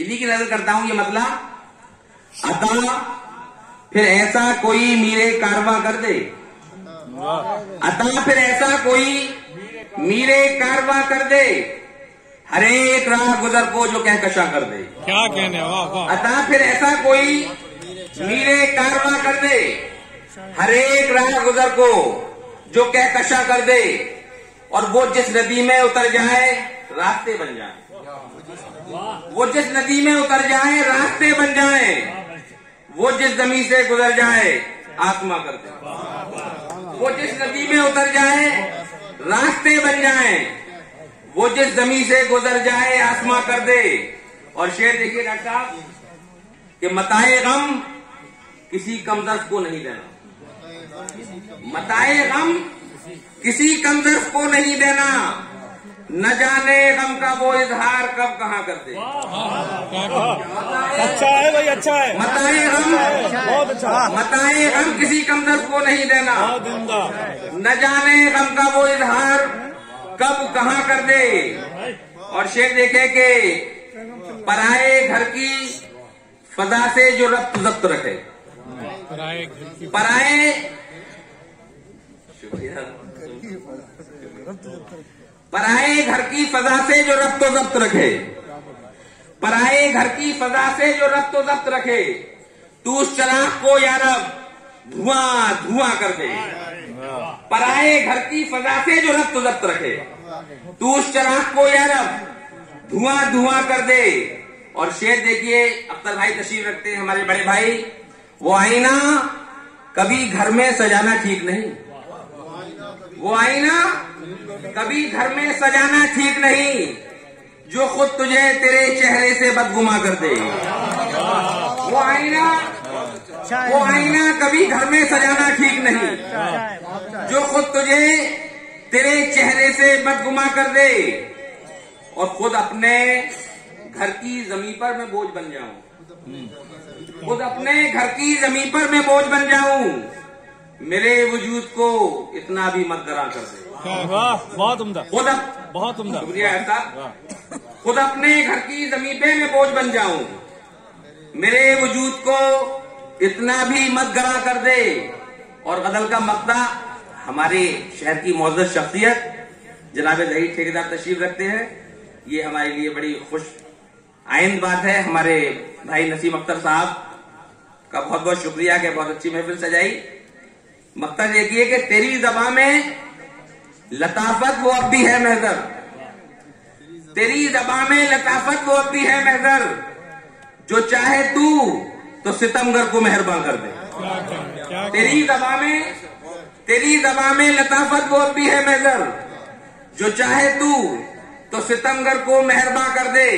انہی کی نظر کرتا ہوں یہ مطلب عطا پھر ایسا کوئی میرے کارواں کر دے، عطا پھر ایسا کوئی میرے کارواں کر دے، ہر ایک راہ گزر کو جو کہکشاں کر دے. کیا کہنے، عطا پھر ایسا کوئی میرے کارواں کر دے، ہر ایک راہ گزر کو جو کہکشاں کر دے، اور وہ جس ندی میں اتر جائے راستے بن جائیں، وہ جس ندی میں اتر جائے راستے بن جائیں، وہ جس زمین سے گزر جائے آسماں کر دے. وہ جس ندی میں اتر جائے راستے بن جائیں، وہ جس زمین سے گزر جائے آسماں کر دے. اور شعر دیکھیے ڈاکٹر صاحب کہ متاع غم کسی کمدرد کو نہیں دینا، متاع غم کسی کمدرد کو نہیں دینا، نہ جانے غم کا وہ اظہار کب کہاں کر دے. اچھا ہے بھائی، اچھا ہے. متاع غم، بہت اچھا. متاع غم کسی کمدرد کو نہیں دینا، نہ جانے غم کا وہ اظہار کب کہاں کر دے. اور شعر دیکھے کہ پرائے گھر کی فضا سے جو ربط ضبط رکھے، پرائے پرائے گھر کی فضا سے جو ربط و ضبط رکھے، پرائے گھر کی فضا سے جو ربط و ضبط رکھے، تو اس چراغ کو یارب دھواں دھواں کر دے. پرائے گھر کی فضا سے جو ربط و ضبط رکھے، تو اس چراغ کو یارب دھواں دھواں کر دے. اور شعر دیکھیے اختر بھائی تشریف رکھتے ہیں ہمارے بڑے بھائی، وہ آئینہ کبھی گھر میں سجانا ٹھیک نہیں، وہ آئینہ کبھی گھر میں سجانا ٹھیک نہیں، جو خود تجھے تیرے چہرے سے بدگما کر دے. وہ آئینہ کبھی گھر میں سجانا ٹھیک نہیں، جو خود تجھے تیرے چہرے سے بدگما کر دے. اور خود اپنے گھر کی زمین پر میں بوجھ بن جاؤں، خود اپنے گھر کی زمین پر میں بوجھ بن جاؤں، میرے وجود کو اتنا بھی مت ڈرا کر دے. بہت عمدہ، بہت عمدہ. شکریہ صاحب. خود اپنے گھر کی زمین پہ میں بوجھ بن جاؤں، میرے وجود کو اتنا بھی مت گرا کر دے. اور غزل کا مقطع ہمارے شہر کی معزز شخصیت جناب ظہیر ٹھیکیدار تشریف رکھتے ہیں. یہ ہمارے لیے بڑی خوش آئند بات ہے. ہمارے بھائی نسیم اختر صاحب کا بہت بہت شکریہ کہ بہت اچھی محفل سجائی. مقطع دیکھیے کہ تیری زباں میں لطافت وہ اب بھی ہے محضر، تیری زباں میں لطافت وہ اب بھی ہے محضر، جو چاہے تو ستمگر کو مہرباں کر دے. تیری زباں میں لطافت وہ اب بھی ہے محضر، جو چاہے تو ستمگر کو مہرباں کر دے.